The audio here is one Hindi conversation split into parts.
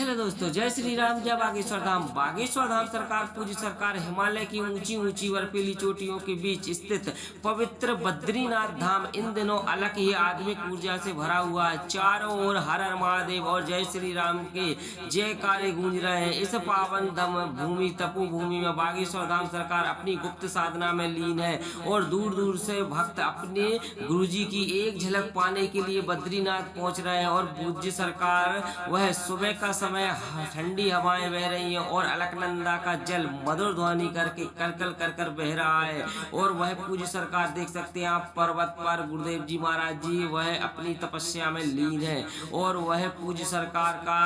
हेलो दोस्तों, जय श्री राम, जय बागेश्वर धाम। बागेश्वर धाम सरकार पूज्य सरकार हिमालय की ऊंची ऊंची बर्फीली चोटियों के बीच स्थित पवित्र बद्रीनाथ धाम इन दिनों अलग ही आध्यात्मिक ऊर्जा से भरा हुआ है। चारों ओर हर हर महादेव और जय श्री राम के जयकारे गूंज रहे हैं। इस पावन धम भूमि तपो भूमि में बागेश्वर धाम सरकार अपनी गुप्त साधना में लीन है और दूर दूर से भक्त अपने गुरुजी की एक झलक पाने के लिए बद्रीनाथ पहुंच रहे हैं। और पूज्य सरकार वह सुबह का समय ठंडी हवाएं बह रही हैं और अलकनंदा का जल मधुर ध्वनि करके करकल कर कर बह रहा है। और वह पूज्य सरकार देख सकते हैं आप पर्वत पर गुरुदेव जी महाराज जी वह अपनी तपस्या में लीन है। और वह पूज्य सरकार का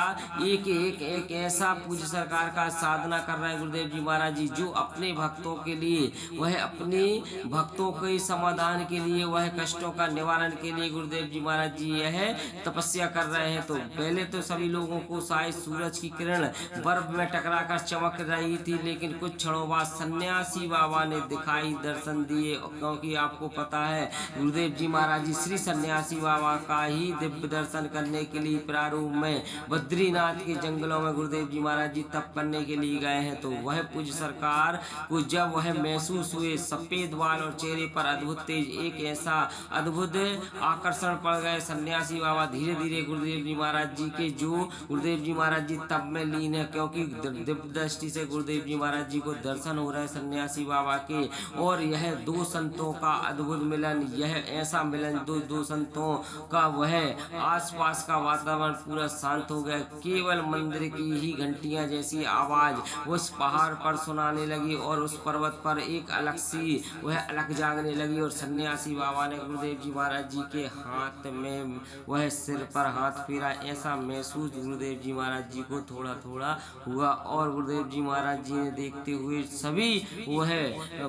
एक ऐसा पूज्य सरकार का साधना कर रहे हैं गुरुदेव जी महाराज जी, जो अपने भक्तों के लिए वह अपने भक्तों के समाधान के लिए वह कष्टों का निवारण के लिए गुरुदेव जी महाराज जी यह तपस्या कर रहे हैं। तो पहले तो सभी लोगों को शायद सूरज की किरण बर्फ में टकराकर चमक रही थी, लेकिन कुछ क्षणों बाद सन्यासी बाबा ने दिखाई दर्शन दिए। क्योंकि आपको पता है गुरुदेव जी महाराज जी श्री सन्यासी बाबा का ही दिव्य दर्शन करने के लिए प्रारूप में बद्रीनाथ के जंगलों में गुरुदेव जी महाराज जी तप करने के लिए गए हैं। तो वह पूज्य सरकार को जब वह महसूस हुए सफेद बाल और चेहरे पर अद्भुत तेज, एक ऐसा अद्भुत आकर्षण पड़ गए सन्यासी बाबा धीरे धीरे गुरुदेव जी महाराज जी के, जो गुरुदेव जी महाराज जी तब में लीन है। क्योंकि दिव्य दृष्टि से गुरुदेव जी महाराज जी को दर्शन हो रहे हैं सन्यासी बाबा के। और यह दो संतों का अद्भुत मिलन, यह ऐसा मिलन दो संतों का, वह आसपास का वातावरण पूरा शांत हो गया। केवल मंदिर की ही घंटियां जैसी आवाज उस पहाड़ पर सुनाने लगी और उस पर्वत पर एक अलग सी वह अलग जागने लगी। और सन्यासी बाबा ने गुरुदेव जी महाराज जी के हाथ में वह सिर पर हाथ फेरा। ऐसा महसूस गुरुदेव जी महाराज जी को थोड़ा थोड़ा हुआ। और गुरुदेव जी महाराज जी ने देखते हुए सभी वह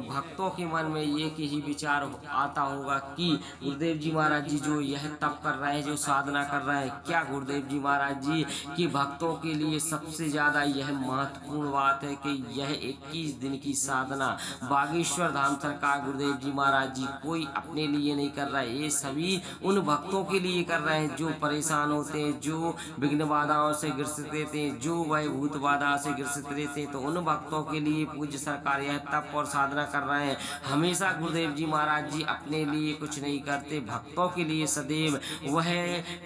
भक्तों के मन में एक ही विचार आता होगा कि गुरुदेव जी महाराज जी जो यह तप कर रहे हैं, जो साधना कर रहे हैं, क्या गुरुदेव जी महाराज जी की भक्तों के लिए सबसे ज्यादा यह महत्वपूर्ण बात है कि यह 21 दिन की साधना बागेश्वर धाम सरकार गुरुदेव जी महाराज जी कोई अपने लिए नहीं कर रहा है, ये सभी उन भक्तों के लिए कर रहे हैं जो परेशान होते हैं, जो विघ्न बाधाओं से ग्रसित रहते हैं, जो वह भूत बाधा से ग्रसित रहते हैं। तो उन भक्तों के लिए पूज्य सरकार यह तप और साधना कर रहे हैं। हमेशा गुरुदेव जी महाराज जी अपने लिए कुछ नहीं करते, भक्तों के लिए सदैव वह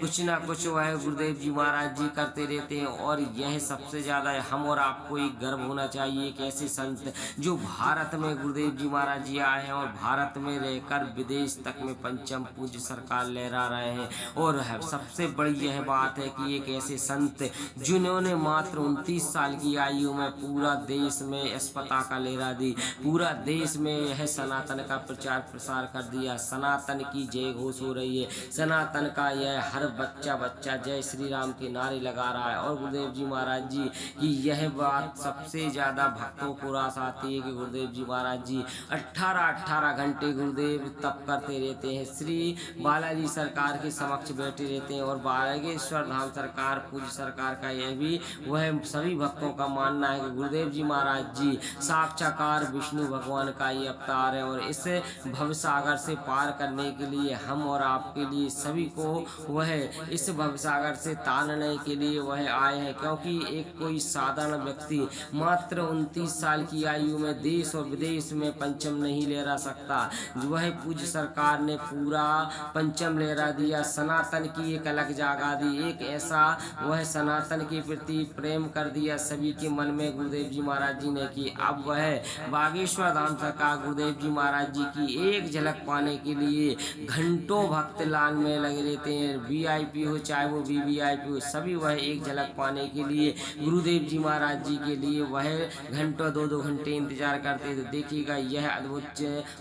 कुछ ना कुछ वह गुरुदेव जी महाराज जी करते रहते हैं। और यह सबसे ज्यादा हम और आपको एक गर्व होना चाहिए कि ऐसे संत जो भारत में गुरुदेव जी महाराज जी आए हैं और भारत में रहकर विदेश तक में पंचम पूज्य सरकार लहरा रहे हैं। और सबसे बड़ी यह बात है कि एक ऐसे संत जिन्होंने मात्र 29 साल की आयु में पूरा देश में इस पताका लहरा दी, पूरा देश में यह सनातन का प्रचार प्रसार कर दिया। सनातन की जय घोष हो रही है, सनातन का यह हर बच्चा जय श्री राम के नारे लगा रहा है। और गुरुदेव जी महाराज जी की यह बात सबसे ज्यादा भक्तों को रास आती है कि गुरुदेव जी महाराज जी 18 घंटे गुरुदेव तप करते रहते हैं, श्री बालाजी सरकार के समक्ष बैठे रहते हैं। और बागेश्वर धाम सरकार पूज्य सरकार का यह भी वह सभी भक्तों का मानना है कि गुरुदेव जी महाराज जी साक्षाकार विष्णु भगवान का ही अवतार है। और इस भव सागर से पार करने के लिए हम और आपके लिए सभी को वह इस भव सागर से तारने के लिए वह आए हैं। क्योंकि एक कोई साधारण व्यक्ति मात्र 29 साल की आयु में देश और विदेश में पंचम नहीं लहरा सकता, वह पूज्य सरकार ने पूरा पंचम लहरा दिया, सनातन की एक अलग जागा दी, एक ऐसा वह सनातन के प्रति प्रेम कर दिया सभी के मन में गुरुदेव जी महाराज जी ने कि अब वह बागेश्वर धाम सरकार गुरुदेव जी महाराज जी की एक झलक पाने के लिए घंटों भक्त लाइन में लगे रहते हैं। वीआईपी हो चाहे वो वीवीआईपी हो, सभी वह एक झलक पाने के लिए गुरुदेव जी महाराज जी के लिए वह घंटों 2-2 घंटे इंतजार करते। तो देखिएगा यह अद्भुत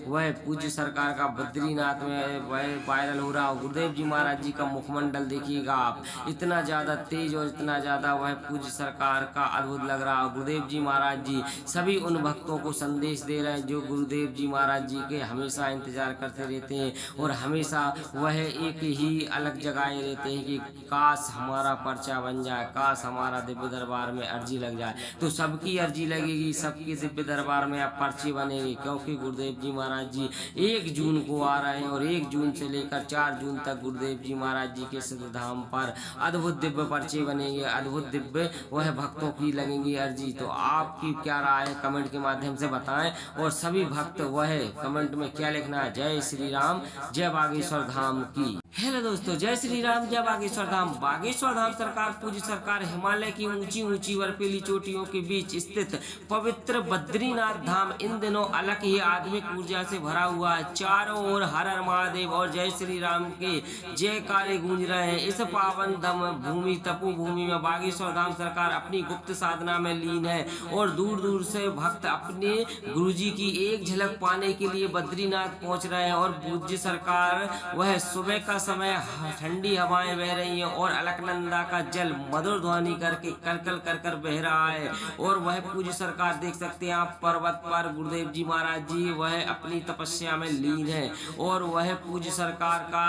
वह पूज्य सरकार का बद्रीनाथ में वह वायरल हो रहा। गुरुदेव जी महाराज जी का मुखमंडल देखिएगा आप, इतना ज्यादा तेज और इतना ज्यादा वह पूज्य सरकार का अद्भुत लग रहा। गुरुदेव जी महाराज जी सभी उन भक्तों को संदेश दे रहे हैं जो गुरुदेव जी महाराज जी के हमेशा इंतजार करते रहते हैं और हमेशा वह एक ही अलग जगाए रहते हैं कि काश हमारा पर्चा बन जाए, काश हमारा दिव्य दरबार में अर्जी लग जाए। तो सबकी अर्जी लगेगी, सबकी दिव्य दरबार में अब पर्ची बनेगी। क्योंकि गुरुदेव जी महाराज जी 1 जून को आ रहे हैं और 1 जून से लेकर 4 जून तक गुरुदेव जी महाराज जी के सिद्ध धाम पर अद्भुत दिव्य पर्चे बनेंगे, अद्भुत दिव्य वह भक्तों की लगेंगी अर्जी। तो आपकी क्या राय है कमेंट के माध्यम से बताएं, और सभी भक्त वह कमेंट में क्या लिखना है, जय श्री राम जय बागेश्वर धाम की। हेलो दोस्तों, जय श्री राम जय बागेश्वर धाम। बागेश्वर धाम सरकार पूज्य सरकार हिमालय की ऊंची ऊंची बर्फीली चोटियों के बीच स्थित पवित्र बद्रीनाथ धाम इन दिनों अलग ही आध्यात्मिक ऊर्जा से भरा हुआ है। चारों ओर हर हर महादेव और जय श्री राम के जयकारे गूंज रहे हैं। इस पावन धम भूमि तपो भूमि में बागेश्वर धाम सरकार अपनी गुप्त साधना में लीन है, और दूर दूर से भक्त अपने गुरुजी की एक झलक पाने के लिए बद्रीनाथ पहुंच रहे हैं। और पूज्य सरकार वह सुबह का समय ठंडी हवाएं बह रही हैं, और अलकनंदा का जल मधुर ध्वनि करके कलकल कर कर बह रहा है। और वह पूज्य सरकार देख सकते हैं आप पर्वत पर गुरुदेव जी महाराज जी वह अपनी तपस्या में लीन है। और वह पूज्य सरकार का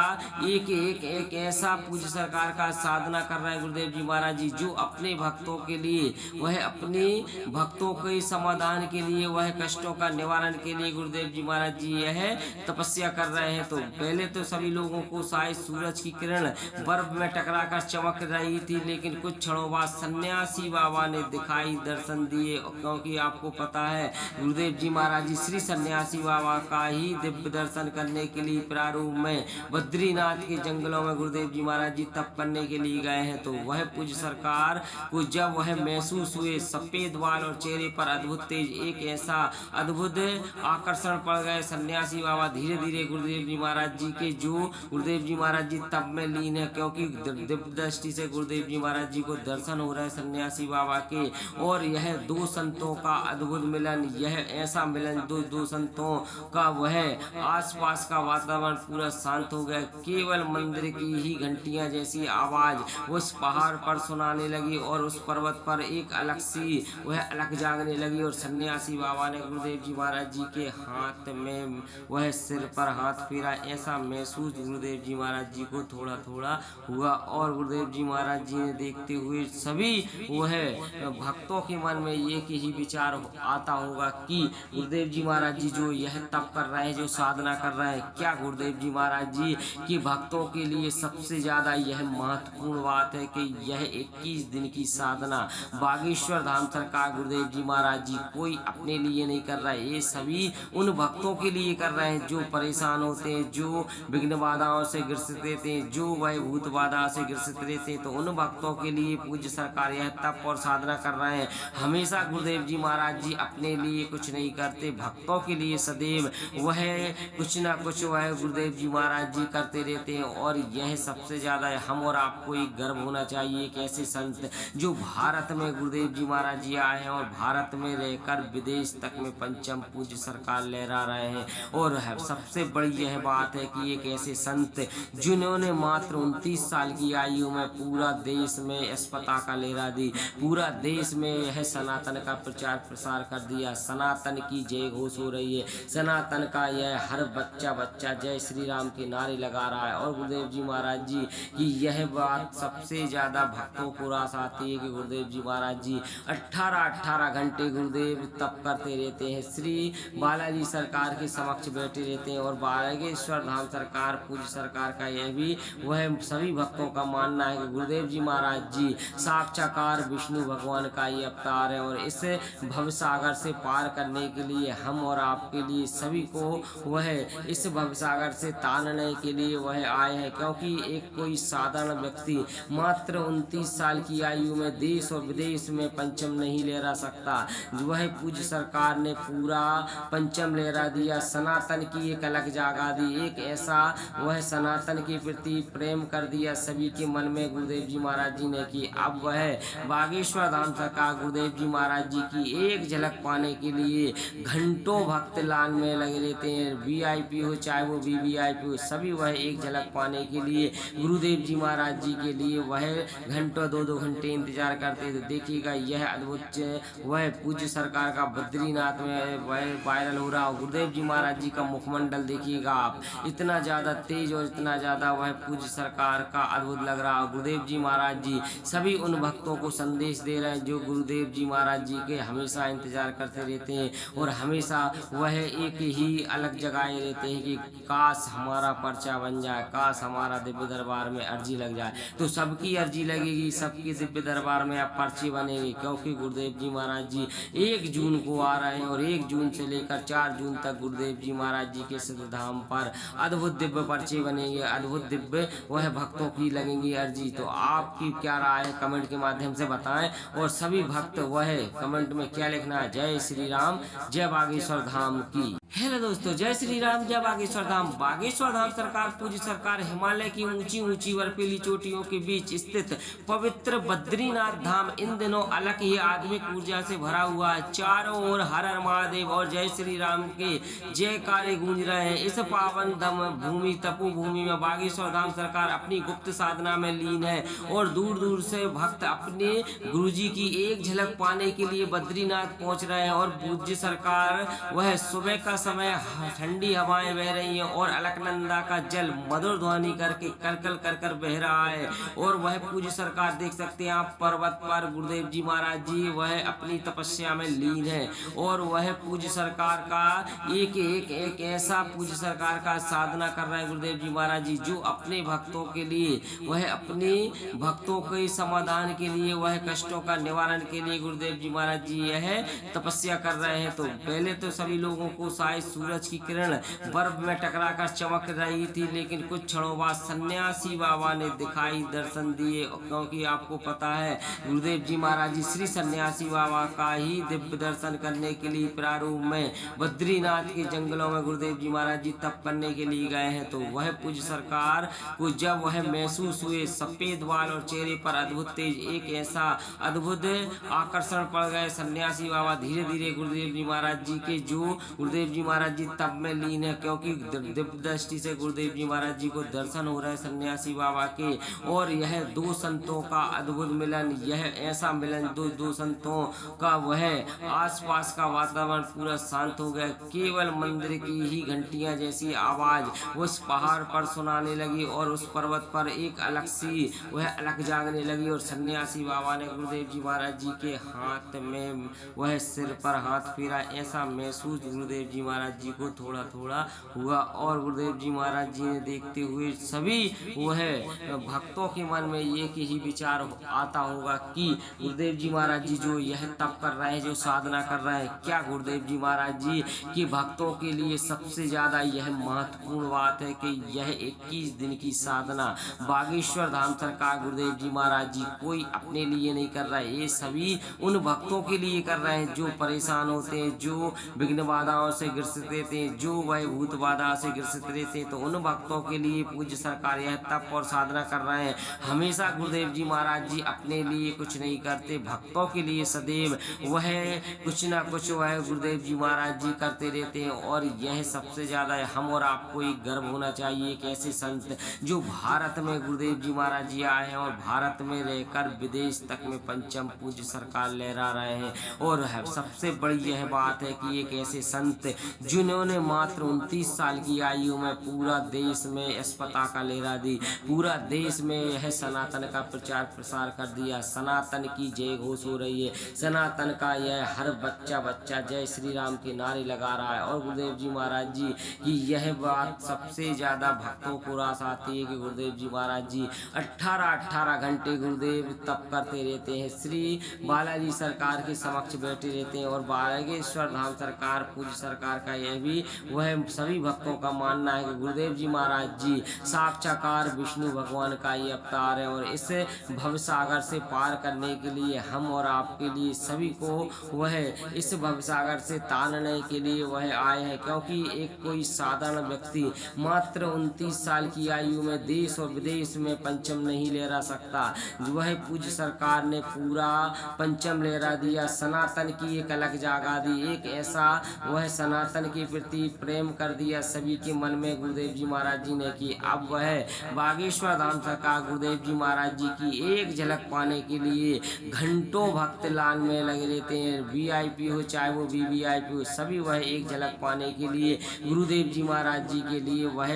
एक ऐसा पूज्य सरकार का साधना कर रहे हैं गुरुदेव जी महाराज जी, जो अपने भक्तों के लिए वह अपने भक्तों के समाधान के लिए वह कष्टों का निवारण के लिए गुरुदेव जी महाराज जी यह तपस्या कर रहे हैं। तो पहले तो सभी लोगों को सूरज की किरण बर्फ में टकराकर चमक रही थी, लेकिन कुछ क्षणों बाद सन्यासी बाबा ने दिखाई दर्शन दिए, क्योंकि आपको पता है गुरुदेव जी महाराज जी श्री सन्यासी बाबा का ही दिव्य दर्शन करने के लिए प्रारूप में बद्रीनाथ के जंगलों में गुरुदेव जी महाराज जी तप करने के लिए गए हैं। तो वह पूज्य सरकार को जब वह महसूस हुए सफेद बाल और चेहरे पर अद्भुत तेज, एक ऐसा अद्भुत आकर्षण पड़ गए सन्यासी बाबा धीरे धीरे गुरुदेव जी महाराज जी के, जो गुरुदेव जी महाराज जी तब में लीन है, क्योंकि दिव्य दृष्टि से गुरुदेव जी महाराज जी को दर्शन हो रहे हैं सन्यासी बाबा के। और यह दो संतों का अद्भुत मिलन, यह ऐसा मिलन दो संतों का, वह आसपास का वातावरण पूरा शांत हो गया। केवल मंदिर की ही घंटियां जैसी आवाज उस पहाड़ पर सुनाने लगी, और उस पर्वत पर एक अलग सी वह अलग जागने लगी। और सन्यासी बाबा ने गुरुदेव जी महाराज जी के हाथ में वह सिर पर हाथ फेरा, ऐसा महसूस गुरुदेव जी महाराज जी को थोड़ा थोड़ा हुआ। और गुरुदेव जी महाराज जी ने देखते हुए सभी वह भक्तों के मन में एक ही विचार आता होगा कि गुरुदेव जी महाराज जी जो यह तप कर रहे हैं, जो साधना कर रहे हैं, क्या गुरुदेव जी महाराज जी की भक्तों के लिए सबसे ज्यादा यह महत्वपूर्ण बात है कि यह 21 दिन की साधना बागेश्वर धाम सरकार गुरुदेव जी महाराज जी कोई अपने लिए नहीं कर रहे, ये सभी उन भक्तों के लिए कर रहे हैं जो परेशान होते हैं, जो विघ्न बाधाओं से ग्रसित रहते हैं, जो वह भूत बाधा से ग्रसित रहते हैं। तो उन भक्तों के लिए पूज्य सरकार यह तप और साधना कर रहे हैं। हमेशा गुरुदेव जी महाराज जी अपने लिए कुछ नहीं करते, भक्तों के लिए सदैव वह कुछ ना कुछ वह गुरुदेव जी महाराज जी करते रहते हैं। और यह सबसे ज्यादा हम और आपको एक गर्व होना चाहिए, एक ऐसे संत जो भारत में गुरुदेव जी महाराज जी आए हैं, और भारत में रहकर विदेश तक में पंचम पूज्य सरकार लहरा रहे हैं। और सबसे बड़ी यह बात है कि एक ऐसे संत जिन्होंने मात्र 29 साल की आयु में पूरा देश में इस पताका लहरा दी, पूरा देश में यह सनातन का प्रचार प्रसार कर दिया। सनातन की जय घोष हो रही है, सनातन का यह हर बच्चा जय श्री राम के नारे लगा रहा है। और गुरुदेव जी महाराज जी की यह बात सबसे ज्यादा भक्तों को रास आती है कि गुरुदेव जी महाराज जी 18 घंटे गुरुदेव तप करते रहते हैं, श्री बालाजी सरकार के समक्ष बैठे रहते हैं। और बागेश्वर धाम सरकार पूज्य सरकार का यह भी वह सभी भक्तों का मानना है कि गुरुदेव जी महाराज जी साक्षात्कार विष्णु भगवान का ही अवतार है। और इस भवसागर से पार करने के लिए हम और आपके लिए सभी को वह इस भवसागर से तारने के लिए वह आए हैं, क्योंकि एक कोई साधारण व्यक्ति मात्र 29 साल की आयु में देश और विदेश में पंचम नहीं लहरा सकता। वह पूज्य सरकार ने पूरा पंचम लहरा दिया, सनातन की एक अलग जागा दी, एक ऐसा वह सनातन के प्रति प्रेम कर दिया सभी के मन में गुरुदेव जी महाराज जी ने कि अब वह बागेश्वर धाम सरकार गुरुदेव जी महाराज जी की एक झलक पाने के लिए घंटों भक्त लाइन में लगे रहते हैं। VIP हो चाहे वो VVIP हो, सभी वह एक झलक पाने के लिए गुरुदेव जी महाराज जी के लिए वह घंटों 2-2 घंटे इंतजार करते थे। देखिएगा यह अद्भुत वह पूज्य सरकार का बद्रीनाथ में वह वायरल हो रहा हो। गुरुदेव जी महाराज जी का मुखमंडल देखिएगा आप, इतना ज्यादा तेज और इतना इतना ज़्यादा वह पूज्य सरकार का अद्भुत लग रहा है। गुरुदेव जी महाराज जी सभी उन भक्तों को संदेश दे रहे हैं जो गुरुदेव जी महाराज जी के हमेशा इंतजार करते रहते हैं और हमेशा वह एक ही अलग जगाए रहते हैं कि काश हमारा पर्चा बन जाए, काश हमारा दिव्य दरबार में अर्जी लग जाए। तो सबकी अर्जी लगेगी, सबके दिव्य दरबार में अब पर्चे बनेंगे, क्योंकि गुरुदेव जी महाराज जी 1 जून को आ रहे हैं और 1 जून से लेकर 4 जून तक गुरुदेव जी महाराज जी के सिद्ध धाम पर अद्भुत दिव्य पर्चे बनेंगे, अद्भुत दिव्य वह भक्तों की लगेंगी अर्जी। तो आपकी क्या राय है कमेंट के माध्यम से बताएं और सभी भक्त वह कमेंट में क्या लिखना है, जय श्री राम, जय बागेश्वर धाम की। हेलो दोस्तों, जय श्री राम, जय बागेश्वर धाम। बागेश्वर धाम सरकार पूज्य सरकार हिमालय की ऊंची ऊंची बर्फीली चोटियों के बीच स्थित पवित्र बद्रीनाथ धाम इन दिनों अलग ही आध्यात्मिक ऊर्जा से भरा हुआ है। चारों ओर हर हर महादेव और जय श्री राम के जयकारे गूंज रहे हैं। इस पावन धम भूमि तपो भूमि में बागेश्वर धाम सरकार अपनी गुप्त साधना में लीन है और दूर दूर से भक्त अपने गुरुजी की एक झलक पाने के लिए बद्रीनाथ पहुंच रहे हैं। और पूज्य सरकार वह सुबह का समय ठंडी हवाएं बह रही हैं और अलकनंदा का जल मधुर ध्वनि करके कलकल कर कर बह रहा है। और वह पूज्य सरकार देख सकते हैं आप पर्वत पर गुरुदेव जी महाराज जी वह अपनी तपस्या में लीन है और वह पूज्य सरकार का एक ऐसा पूज्य सरकार का साधना कर रहे हैं गुरुदेव जी महाराज जी, जो अपने भक्तों के लिए वह अपने भक्तों के समाधान के लिए वह कष्टों का निवारण के लिए गुरुदेव जी महाराज जी यह तपस्या कर रहे हैं। तो पहले तो सभी लोगों को शायद सूरज की किरण बर्फ में टकराकर चमक रही थी, लेकिन कुछ क्षणों बाद सन्यासी बाबा ने दिखाई दर्शन दिए, क्योंकि आपको पता है गुरुदेव जी महाराज जी श्री सन्यासी बाबा का ही दिव्य दर्शन करने के लिए प्रारूप में बद्रीनाथ के जंगलों में गुरुदेव जी महाराज जी तप करने के लिए गए हैं। तो वह पूज्य सरकार को जब वह महसूस हुए सफेद बाल और चेहरे पर अद्भुत तेज, एक ऐसा अद्भुत आकर्षण पड़ गए सन्यासी बाबा धीरे धीरे गुरुदेव जी महाराज जी के, जो गुरुदेव जी महाराज जी तप में लीन है, क्योंकि दिव्य दृष्टि से गुरुदेव जी महाराज जी को दर्शन हो रहे हैं सन्यासी बाबा के। और यह 2 संतों का अद्भुत मिलन, यह ऐसा मिलन दो संतों का, वह आसपास का वातावरण पूरा शांत हो गया। केवल मंदिर की ही घंटियां जैसी आवाज उस पहाड़ पर सुनाने लगी और उस पर्वत पर एक अलग सी वह अलग जागने लगी। और सन्यासी बाबा ने गुरुदेव जी महाराज जी के हाथ में वह सिर पर हाथ फेरा, ऐसा महसूस गुरुदेव जी महाराज जी को थोड़ा थोड़ा हुआ। और गुरुदेव जी महाराज जी ने देखते हुए सभी वह भक्तों के मन में एक ही विचार आता होगा कि गुरुदेव जी महाराज जी जो यह तप कर रहे हैं, जो साधना कर रहे हैं, क्या गुरुदेव जी महाराज जी के भक्तों के लिए सबसे ज्यादा यह महत्वपूर्ण बात है कि यह 21 दिन की साधना बागेश्वर धाम सरकार गुरुदेव जी महाराज जी कोई अपने लिए नहीं कर रहा है, ये सभी उन भक्तों के लिए कर रहे हैं जो परेशान होते हैं, जो विघ्न बाधाओं से ग्रसित रहते हैं, जो वह भूत बाधा से ग्रसित रहते हैं। तो उन भक्तों के लिए पूज्य सरकार यह तप और साधना कर रहे हैं। हमेशा गुरुदेव जी महाराज जी अपने लिए कुछ नहीं करते, भक्तों के लिए सदैव वह कुछ ना कुछ वह गुरुदेव जी महाराज जी करते रहते हैं। और यह सबसे ज्यादा हम और आपको एक गर्व होना चाहिए एक ऐसे संत जो भारत में गुरुदेव जी महाराज जी आए हैं और भारत में रहकर विदेश तक में पंचम पूज्य सरकार लहरा रहे हैं। और सबसे बड़ी यह बात है कि एक ऐसे संत जिन्होंने मात्र 29 साल की आयु में पूरा देश में अस्पताल का लहरा दी, पूरा देश में यह सनातन का प्रचार प्रसार कर दिया, सनातन की जय घोष हो रही है, सनातन का यह हर बच्चा जय श्री राम के नारे लगा रहा है। और गुरुदेव जी महाराज जी की यह बात सबसे ज्यादा भक्तों को रास आती है कि गुरुदेव जी महाराज जी 18 घंटे गुरुदेव तप करते रहते हैं, श्री बालाजी सरकार के समक्ष बैठे रहते हैं। और बागेश्वर धाम सरकार पूज्य सरकार का यह भी वह सभी भक्तों का मानना है कि गुरुदेव जी महाराज जी साक्षात्कार विष्णु भगवान का ही अवतार है। और इस भवसागर से पार करने के लिए हम और आपके लिए सभी को वह इस भवसागर से तारने के लिए वह आए हैं, क्योंकि एक कोई साधारण व्यक्ति मात्र 29 साल की आयु में देश और विदेश में पंचम नहीं लहरा सकता। वह पूज्य सरकार ने पूरा पंचम लहरा दिया, सनातन की एक अलग जागा दी, एक ऐसा वह सनातन के प्रति प्रेम कर दिया सभी के मन में गुरुदेव जी महाराज जी ने कि अब वह बागेश्वर धाम सरकार गुरुदेव जी महाराज जी की एक झलक पाने के लिए घंटों भक्त लाइन में लगे रहते हैं, VIP हो चाहे वो VVIP हो, सभी वह एक झलक पाने के लिए गुरुदेव जी महाराज जी के लिए वह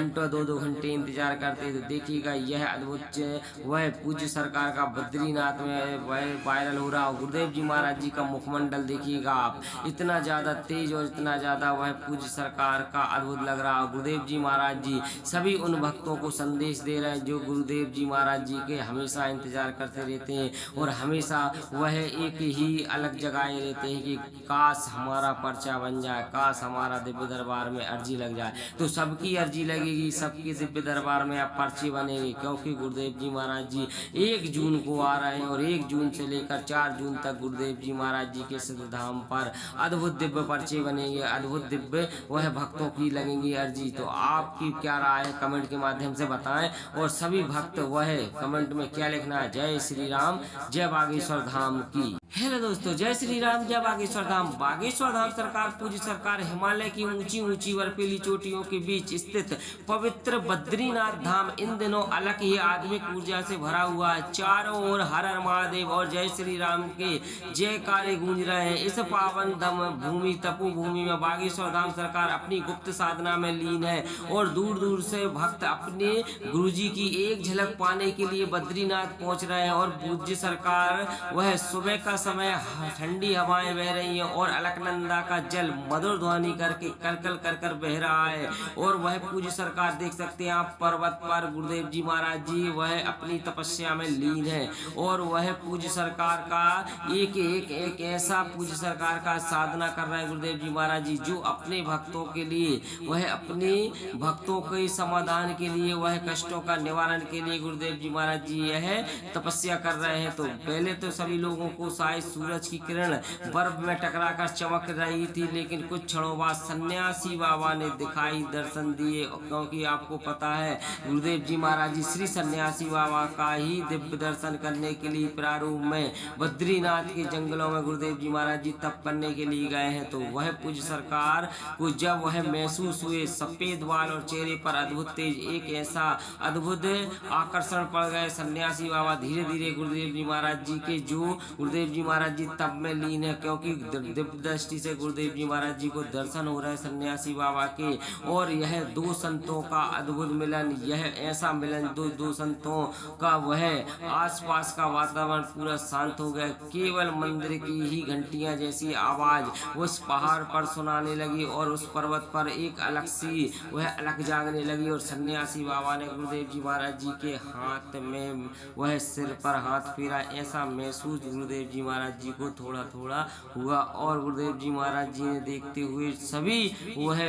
घंटों 2-2 घंटे इंतजार करते। तो देखिएगा यह अद्भुत वह पूज्य सरकार का बद्रीनाथ में वह वायरल हो रहा। गुरुदेव जी महाराज जी का मुखमंडल देखिएगा आप, इतना ज़्यादा तेज और इतना ज़्यादा वह पूज्य सरकार का अद्भुत लग रहा। गुरुदेव जी महाराज जी सभी उन भक्तों को संदेश दे रहे हैं जो गुरुदेव जी महाराज जी के हमेशा इंतजार करते रहते हैं और हमेशा वह एक ही अलग जगाए रहते हैं कि काश हमारा पर्चा बन जाए, काश हमारा दिव्य दरबार में अर्जी लग जाए। तो सबकी अर्जी लगेगी, सबके दिव्य दरबार में अब पर्चे बनेंगे, क्योंकि गुरुदेव जी महाराज जी 1 जून को आ रहे हैं और 1 जून से लेकर 4 जून तक गुरुदेव जी महाराज जी के सिद्ध धाम पर अद्भुत दिव्य पर्चे बनेंगे, अद्भुत दिव्य वह भक्तों की लगेंगी अर्जी। तो आपकी क्या राय है कमेंट के माध्यम से बताएं और सभी भक्त वह कमेंट में क्या लिखना है। जय श्री राम, जय बागेश्वर धाम की। हेलो दोस्तों, जय श्री राम, जय बागेश्वर धाम। बागेश्वर धाम सरकार पूज्य सरकार हिमालय की ऊंची ऊंची बर्फीली चोटियों के बीच स्थित पवित्र बद्रीनाथ धाम इन दिनों अलग ही आध्यात्मिक ऊर्जा से भरा हुआ है। चारों ओर हर हर महादेव और जय श्री राम के जयकारे गूंज रहे हैं। इस पावन धम भूमि तपो भूमि में बागेश्वर धाम सरकार अपनी गुप्त साधना में लीन है और दूर दूर से भक्त अपने गुरुजी की एक झलक पाने के लिए बद्रीनाथ पहुंच रहे हैं। और पूज्य सरकार वह सुबह का समय ठंडी हवाएं बह रही हैं और अलकनंदा का जल मधुर ध्वनि करके करकल कर कर बह रहा है। और वह पूज्य सरकार देख सकते हैं आप, पर्वत पर गुरुदेव जी महाराज जी वह अपनी तपस्या में लीन है। और वह पूज्य सरकार का एक ऐसा पूज्य सरकार का साधना कर रहे हैं गुरुदेव जी महाराज जी, जो अपने भक्तों के लिए वह अपने भक्तों के समाधान के लिए वह कष्टों का निवारण के लिए गुरुदेव जी महाराज जी यह तपस्या कर रहे हैं। तो पहले तो सभी लोगों को शायद सूरज की किरण बर्फ में टकराकर चमक रही थी, लेकिन कुछ क्षणों बाद सन्यासी बाबा ने दिखाई दर्शन दिए, क्योंकि आपको पता है गुरुदेव जी महाराज जी श्री सन्यासी बाबा का ही दिव्य दर्शन करने के लिए प्रारूप में बद्रीनाथ के जंगलों में गुरुदेव जी महाराज जी तप करने के लिए गए हैं। तो वह पूज्य सरकार को जब वह महसूस हुए सफेद बाल और चेहरे पर अद्भुत तेज, एक ऐसा अद्भुत आकर्षण पड़ गए। सन्यासी बाबा धीरे धीरे गुरुदेव जी महाराज जी के जो गुरुदेव जी महाराज जी तप में लीन है, क्योंकि दिव्य दृष्टि से गुरुदेव जी महाराज जी को दर्शन हो रहे हैं सन्यासी बाबा के। और यह 2 संतों का अद्भुत मिलन, यह ऐसा मिलन दो संतों का, वह आसपास का वातावरण पूरा शांत हो गया। केवल मंदिर की ही घंटियां जैसी आवाज उस पहाड़ पर सुनाने लगी और उस पर्वत पर एक अलग सी वह अलग जागने लगी। और सन्यासी बाबा ने गुरुदेव जी महाराज जी के हाथ में वह सिर पर हाथ फेरा। ऐसा महसूस गुरुदेव जी महाराज जी को थोड़ा थोड़ा हुआ और गुरुदेव जी महाराज जी ने देखते हुए सभी वह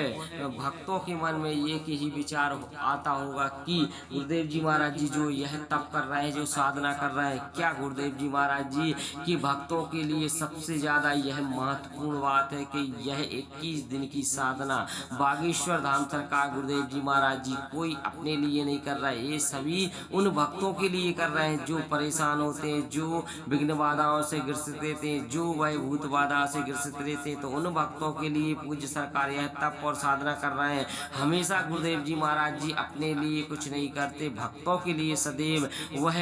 भक्तों के मन में एक ही विचार आता होगा कि गुरुदेव जी महाराज जी जो यह तप कर रहे हैं, जो साधना कर रहे हैं, क्या गुरुदेव जी महाराज जी की भक्तों के लिए सबसे ज्यादा यह महत्वपूर्ण बात है कि यह 21 दिन की साधना बागेश्वर धाम सरकार गुरुदेव जी महाराज जी कोई अपने लिए नहीं कर रहा है, ये सभी उन भक्तों के लिए कर रहे हैं जो परेशान होते हैं, जो विघ्न बाधाओं से ग्रसित रहते हैं, जो वह भूत बाधा से ग्रसित रहते हैं। तो उन भक्तों के लिए पूज्य सरकार यह तप और साधना कर रहे हैं। हमेशा गुरुदेव जी महाराज जी अपने लिए कुछ नहीं करते, भक्तों के लिए सदैव वह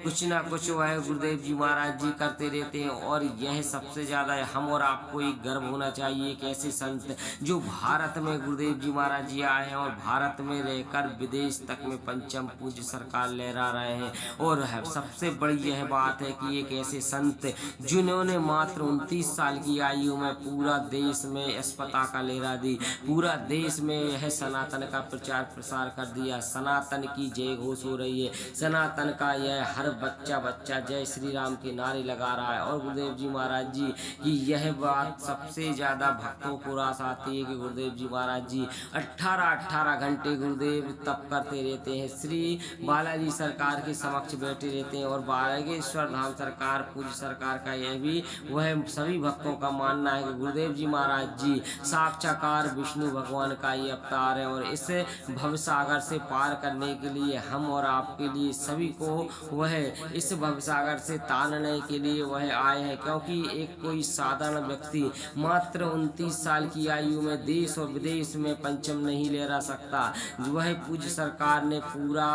कुछ ना कुछ वह गुरुदेव जी महाराज जी करते रहते हैं। और यह सबसे ज्यादा हम और आपको एक गर्व होना चाहिए कि ऐसे संत जो भारत में गुरुदेव जी महाराज जी आए हैं और भारत में रहकर विदेश तक में पंचम पूज्य सरकार लहरा रहे हैं। और सबसे बड़ी यह बात है कि एक ऐसे संत जिन्होंने मात्र 29 साल की आयु में पूरा देश में पताका लहरा दी, पूरा देश में यह सनातन का प्रचार प्रसार कर दिया। सनातन की जय घोष हो रही है, सनातन का यह हर बच्चा जय श्री राम के नारे लगा रहा है। और गुरुदेव जी महाराज जी की यह बात सबसे ज्यादा भक्तों को रास आती है कि गुरुदेव जी महाराज जी 18 घंटे गुरुदेव तप करते रहते हैं, श्री बालाजी सरकार के समक्ष बैठे रहते हैं। और बागेश्वर धाम सरकार पूज्य सरकार का यह भी वह सभी भक्तों का मानना है कि गुरुदेव जी महाराज जी साक्षात्कार विष्णु भगवान का ही अवतार है। और इस भवसागर से पार करने के लिए हम और आपके लिए सभी को वह इस भवसागर से तारने के लिए वह आए हैं, क्योंकि एक कोई साधारण व्यक्ति मात्र 29 साल की आयु में देश और विदेश में पंचम नहीं लहरा सकता। वह पूज्य सरकार ने पूरा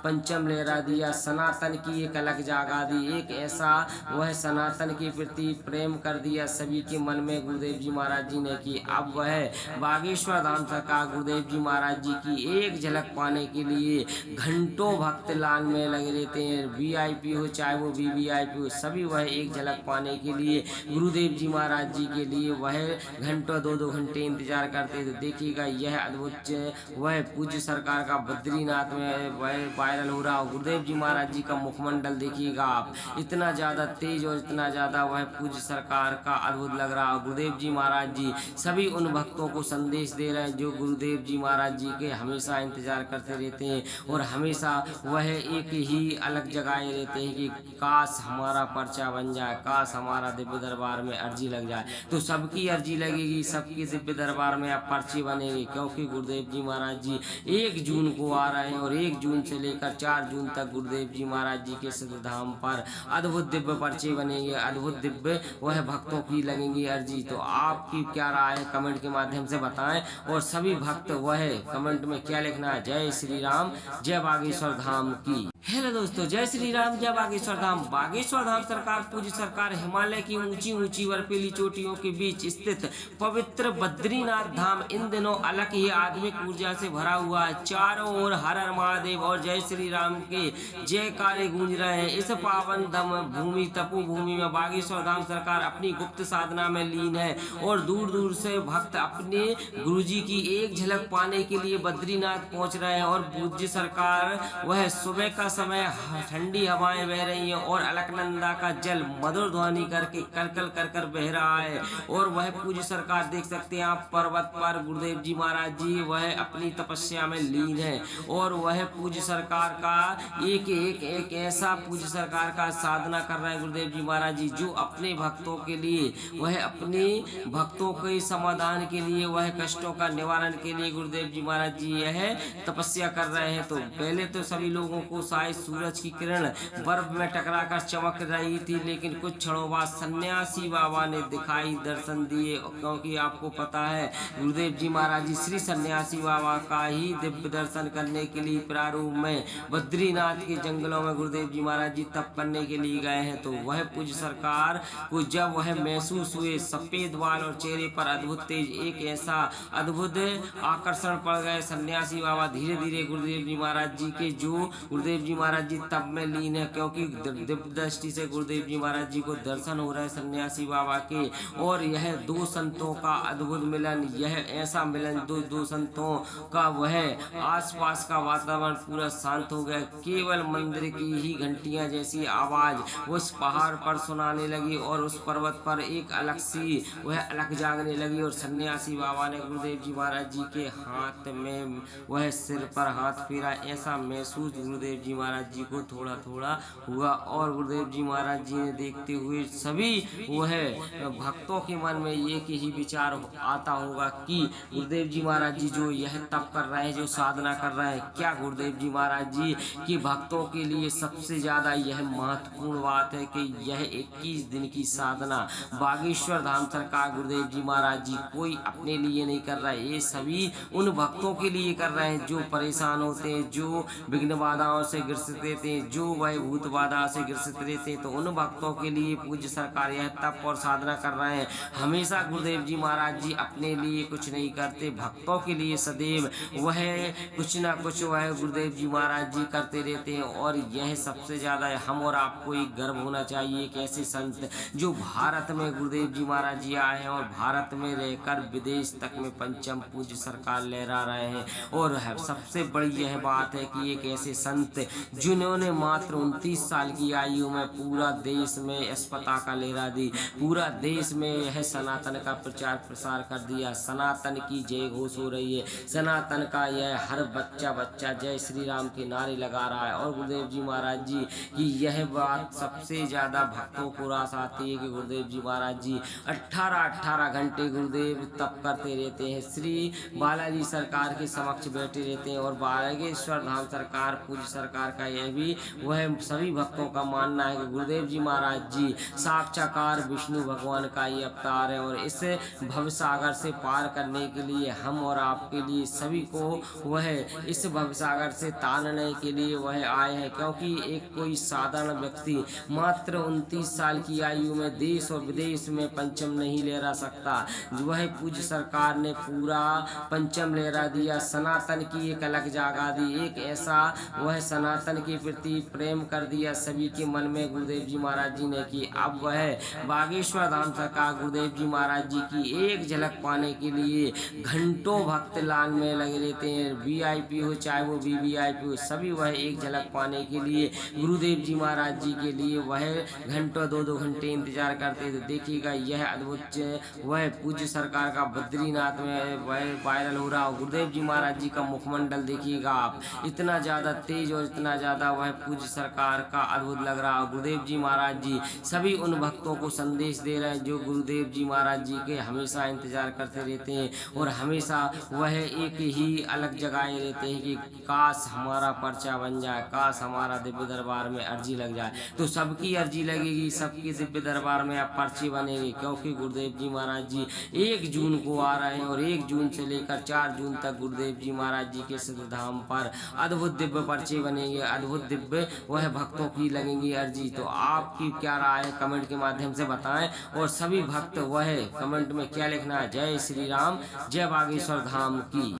पंचम लहरा दिया, सनातन की एक अलग जगह दी, एक ऐसा वह सनातन वतन के प्रति प्रेम कर दिया सभी के मन में गुरुदेव जी महाराज जी ने कि अब वह बागेश्वर धाम सरकार गुरुदेव जी महाराज जी की एक झलक पाने के लिए घंटों भक्त लाइन में लगे रहते हैं। वीआईपी हो चाहे वो वीवीआईपी हो, सभी वह एक झलक पाने के लिए गुरुदेव जी महाराज जी के लिए वह घंटों 2-2 घंटे इंतजार करते। तो देखिएगा यह अद्भुत वह पूज्य सरकार का बद्रीनाथ में वह वायरल हो रहा। गुरुदेव जी महाराज जी का मुखमंडल देखिएगा आप, इतना ज़्यादा तेज और इतना ज़्यादा वह पूज्य सरकार का अद्भुत लग रहा। गुरुदेव जी महाराज जी सभी उन भक्तों को संदेश दे रहे हैं जो गुरुदेव जी महाराज जी के हमेशा इंतजार करते रहते हैं और हमेशा वह एक ही अलग जगाए रहते हैं कि काश हमारा पर्चा बन जाए, काश हमारा दिव्य दरबार में अर्जी लग जाए। तो सबकी अर्जी लगेगी, सबकी दिव्य दरबार में अब पर्चे बनेंगे, क्योंकि गुरुदेव जी महाराज जी 1 जून को आ रहे हैं और 1 जून से लेकर 4 जून तक गुरुदेव जी महाराज जी के सिद्ध धाम पर अद्भुत दिव्य पर्चे बनेंगे, अद्भुत दिव्य वह भक्तों की लगेंगी अर्जी। तो आपकी क्या राय है कमेंट के माध्यम से बताएं और सभी भक्त वह कमेंट में क्या लिखना है, जय श्री राम जय बागेश्वर धाम की। हेलो दोस्तों, जय श्री राम जय बागेश्वर धाम। बागेश्वर धाम सरकार पूज्य सरकार हिमालय की ऊंची ऊंची बर्फीली चोटियों के बीच स्थित पवित्र बद्रीनाथ धाम इन दिनों अलग ही आध्यात्मिक ऊर्जा से भरा हुआ है। चारों ओर हर हर महादेव और जय श्री राम के जयकारे गूंज रहे हैं। इस पावन धम भूमि तपो भूमि में बागेश्वर धाम सरकार अपनी गुप्त साधना में लीन है और दूर दूर से भक्त अपने गुरुजी की एक झलक पाने के लिए बद्रीनाथ पहुंच रहे हैं। और पूज्य सरकार वह सुबह का समय ठंडी हवाएं बह रही हैं और अलकनंदा का जल मधुर ध्वनि करके कलकल कर कर बह रहा है। और वह पूज्य सरकार देख सकते हैं आप, पर्वत पर गुरुदेव जी महाराज जी वह अपनी तपस्या में लीन है और वह पूज्य सरकार का एक ऐसा पूज्य सरकार का साधना कर रहे हैं गुरुदेव जी महाराज जी, जो अपने भक्तों के लिए वह अपने भक्तों के समाधान के लिए वह कष्टों का निवारण के लिए गुरुदेव जी महाराज जी यह तपस्या कर रहे हैं। तो पहले तो सभी लोगों को शायद सूरज की किरण बर्फ में टकराकर चमक रही थी, लेकिन कुछ क्षणों बाद सन्यासी बाबा ने दिखाई दर्शन दिए, क्योंकि आपको पता है गुरुदेव जी महाराज जी श्री सन्यासी बाबा का ही दिव्य दर्शन करने के लिए प्रारूप में बद्रीनाथ के जंगलों में गुरुदेव जी महाराज जी तप करने के लिए गए हैं। तो वह पूज्य सरकार को जब वह महसूस हुए सफेद बाल और चेहरे पर अद्भुत तेज, एक ऐसा अद्भुत आकर्षण पड़ गए। सन्यासी बाबा धीरे धीरे गुरुदेव जी महाराज जी के जो गुरुदेव जी महाराज जी तप में लीन है, क्योंकि दिव्य दृष्टि से गुरुदेव जी महाराज जी को दर्शन हो रहे हैं सन्यासी बाबा के। और यह 2 संतों का अद्भुत मिलन, यह ऐसा मिलन दो संतों का, वह आसपास का वातावरण पूरा शांत हो गया। केवल मंदिर की ही घंटियां जैसी आवाज उस पहाड़ पर सुनाने लगी और उस पर्वत पर एक अलग सी वह अलग जागने लगी। और सन्यासी बाबा ने गुरुदेव जी महाराज जी के हाथ में वह सिर पर हाथ फेरा, ऐसा महसूस गुरुदेव जी महाराज जी को थोड़ा थोड़ा हुआ। और गुरुदेव जी महाराज जी ने देखते हुए सभी वह भक्तों के मन में एक ही विचार आता होगा कि गुरुदेव जी महाराज जी जो यह तप कर रहे हैं, जो साधना कर रहे हैं, क्या गुरुदेव जी महाराज जी की भक्तों के लिए सबसे ज्यादा यह महत्वपूर्ण बात है कि यह 21 दिन की साधना बागेश्वर धाम सरकार गुरुदेव जी महाराज जी कोई अपने लिए नहीं कर रहे, ये सभी उन भक्तों के लिए कर रहे हैं जो परेशान होते हैं, जो विघ्न बाधाओं से ग्रसित रहते हैं, जो वह भूत बाधा से ग्रसित रहते हैं। तो उन भक्तों के लिए पूज्य सरकार यह तप और साधना कर रहे हैं। हमेशा गुरुदेव जी महाराज जी अपने लिए कुछ नहीं करते, भक्तों के लिए सदैव वह कुछ ना कुछ वह गुरुदेव जी महाराज जी करते रहते हैं। और यह सबसे ज्यादा हम और आपको एक गर्व होना चाहिए कि ऐसे संत जो भारत में गुरुदेव जी महाराज जी आए हैं और भारत में रहकर विदेश तक में पंचम पूज्य सरकार लहरा रहे हैं। और सबसे बड़ी यह बात है कि एक ऐसे संत जिन्होंने मात्र 29 साल की आयु में पूरा देश में इस पताका लहरा दी, पूरा देश में यह सनातन का प्रचार प्रसार कर दिया, सनातन की जय घोष हो रही है, सनातन का यह हर बच्चा जय श्री राम के नारे लगा रहा है। और गुरुदेव जी महाराज जी की यह बात सबसे ज्यादा भक्तों को रास आती है कि गुरुदेव जी महाराज जी 18 घंटे गुरुदेव तप करते रहते हैं, श्री बालाजी सरकार के समक्ष बैठे रहते हैं। और बागेश्वर धाम सरकार पूज्य सरकार सरकार का यह भी वह सभी भक्तों का मानना है कि गुरुदेव जी महाराज जी साक्षाकार विष्णु भगवान का ही अवतार है और इस भव सागर से पार करने के लिए हम और आपके लिए सभी को वह इस भव सागर से तारने के लिए वह आए हैं, क्योंकि एक कोई साधारण व्यक्ति मात्र 29 साल की आयु में देश और विदेश में पंचम नहीं लहरा सकता। वह पूज्य सरकार ने पूरा पंचम लहरा दिया, सनातन की एक अलग जागा दी, एक ऐसा वह सनातन के प्रति प्रेम कर दिया सभी के मन में गुरुदेव जी महाराज जी ने कि अब वह बागेश्वर धाम सरकार गुरुदेव जी महाराज जी की एक झलक पाने के लिए घंटों भक्त लाइन में लगे रहते हैं। वीआईपी हो चाहे वो वीवीआईपी हो, सभी वह एक झलक पाने के लिए गुरुदेव जी महाराज जी के लिए वह घंटों 2-2 घंटे इंतजार करते थे। देखिएगा यह अद्भुत वह पूज्य सरकार का बद्रीनाथ में वह वायरल हो रहा। गुरुदेव जी महाराज जी का मुखमंडल देखिएगा आप, इतना ज़्यादा तेज और इतना ज़्यादा वह पूज्य सरकार का अद्भुत लग रहा। गुरुदेव जी महाराज जी सभी उन भक्तों को संदेश दे रहे हैं जो गुरुदेव जी महाराज जी के हमेशा इंतजार करते रहते हैं और हमेशा वह एक ही अलग जगाए रहते हैं कि काश हमारा पर्चा बन जाए, काश हमारा दिव्य दरबार में अर्जी लग जाए। तो सबकी अर्जी लगेगी, सबकी दिव्य दरबार में अब पर्चे बनेंगे, क्योंकि गुरुदेव जी महाराज जी 1 जून को आ रहे हैं और 1 जून से लेकर 4 जून तक गुरुदेव जी महाराज जी के सिद्ध धाम पर अद्भुत दिव्य पर्चे बनेंगे, अद्भुत दिव्य वह भक्तों की लगेंगी अर्जी। तो आपकी क्या राय है कमेंट के माध्यम से बताएं और सभी भक्त वह कमेंट में क्या लिखना है। जय श्री राम, जय बागेश्वर धाम की।